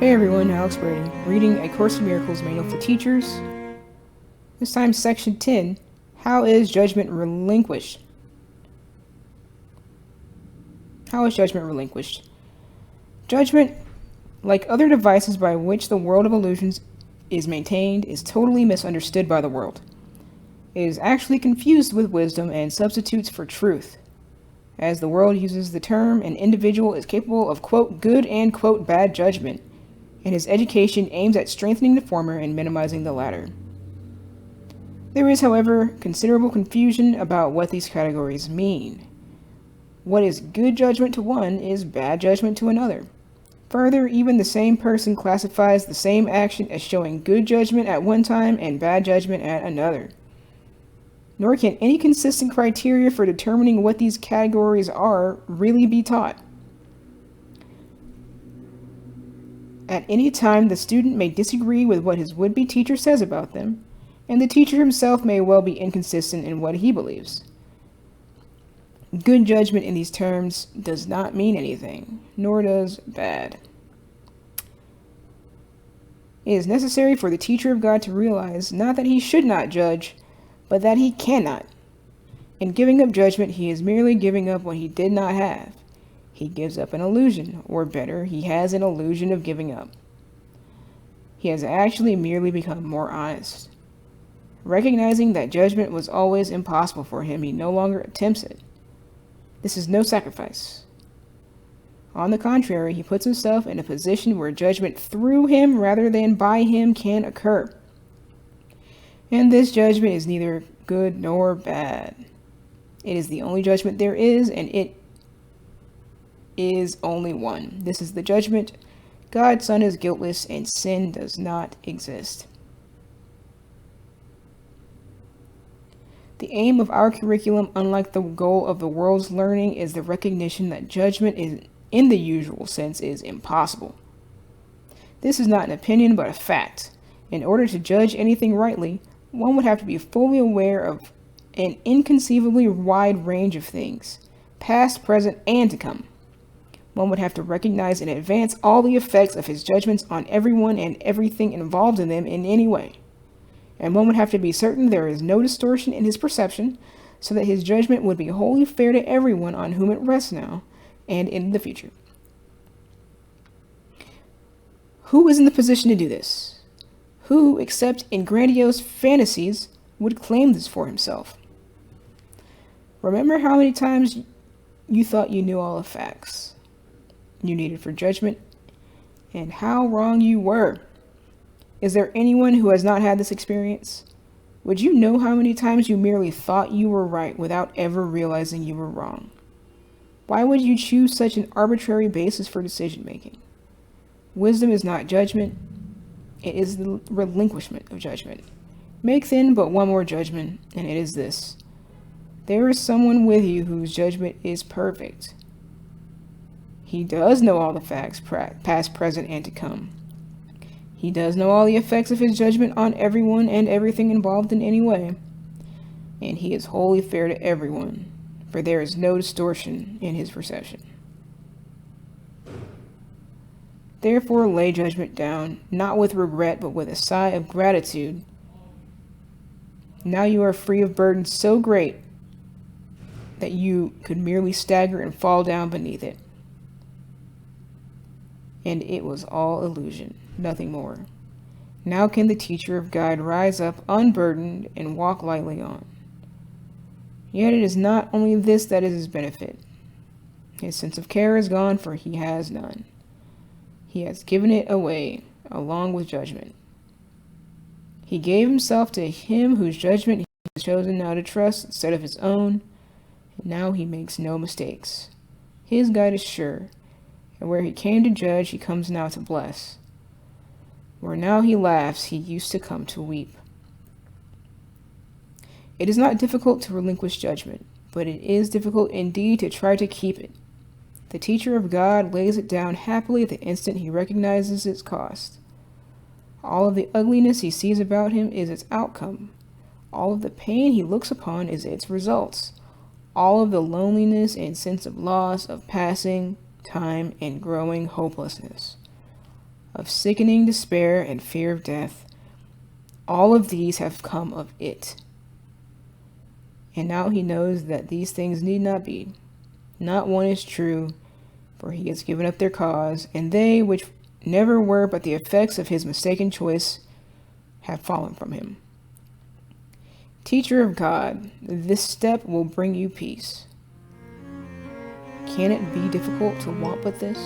Hey everyone, Alex Brady, reading A Course in Miracles Manual for Teachers. This time, Section 10, How is Judgment Relinquished? How is judgment relinquished? Judgment, like other devices by which the world of illusions is maintained, is totally misunderstood by the world. It is actually confused with wisdom and substitutes for truth. As the world uses the term, an individual is capable of, quote, good and, quote, bad judgment, and his education aims at strengthening the former and minimizing the latter. There is, however, considerable confusion about what these categories mean. What is good judgment to one is bad judgment to another. Further, even the same person classifies the same action as showing good judgment at one time and bad judgment at another. Nor can any consistent criteria for determining what these categories are really be taught. At any time, the student may disagree with what his would-be teacher says about them, and the teacher himself may well be inconsistent in what he believes. Good judgment in these terms does not mean anything, nor does bad. It is necessary for the teacher of God to realize not that he should not judge, but that he cannot. In giving up judgment, he is merely giving up what he did not have. He gives up an illusion, or better, he has an illusion of giving up. He has actually merely become more honest. Recognizing that judgment was always impossible for him, he no longer attempts it. This is no sacrifice. On the contrary, he puts himself in a position where judgment through him rather than by him can occur. And this judgment is neither good nor bad. It is the only judgment there is, and it is only one. This is the judgment. God's Son is guiltless, and sin does not exist. The aim of our curriculum, unlike the goal of the world's learning, is the recognition that judgment in the usual sense is impossible. This is not an opinion, but a fact. In order to judge anything rightly, one would have to be fully aware of an inconceivably wide range of things, past, present, and to come. One would have to recognize in advance all the effects of his judgments on everyone and everything involved in them in any way. And one would have to be certain there is no distortion in his perception, so that his judgment would be wholly fair to everyone on whom it rests now and in the future. Who is in the position to do this? Who, except in grandiose fantasies, would claim this for himself? Remember how many times you thought you knew all the facts you needed for judgment, and how wrong you were. Is there anyone who has not had this experience? Would you know how many times you merely thought you were right without ever realizing you were wrong? Why would you choose such an arbitrary basis for decision making? Wisdom is not judgment, it is the relinquishment of judgment. Make then but one more judgment, and it is this: there is someone with you whose judgment is perfect. He does know all the facts, past, present, and to come. He does know all the effects of his judgment on everyone and everything involved in any way. And he is wholly fair to everyone, for there is no distortion in his perception. Therefore, lay judgment down, not with regret, but with a sigh of gratitude. Now you are free of burdens so great that you could merely stagger and fall down beneath it. And it was all illusion, nothing more. Now can the teacher of God rise up unburdened and walk lightly on. Yet it is not only this that is his benefit. His sense of care is gone, for he has none. He has given it away, along with judgment. He gave himself to him whose judgment he has chosen now to trust instead of his own, and now he makes no mistakes. His guide is sure, and where he came to judge, he comes now to bless. Where now he laughs, he used to come to weep. It is not difficult to relinquish judgment, but it is difficult indeed to try to keep it. The teacher of God lays it down happily the instant he recognizes its cost. All of the ugliness he sees about him is its outcome. All of the pain he looks upon is its results. All of the loneliness and sense of loss, of passing time and growing hopelessness, of sickening despair and fear of death. All of these have come of it. And now he knows that these things need not be. Not one is true, for he has given up their cause, and they which never were but the effects of his mistaken choice have fallen from him. Teacher of God, this step will bring you peace. Can it be difficult to want but this?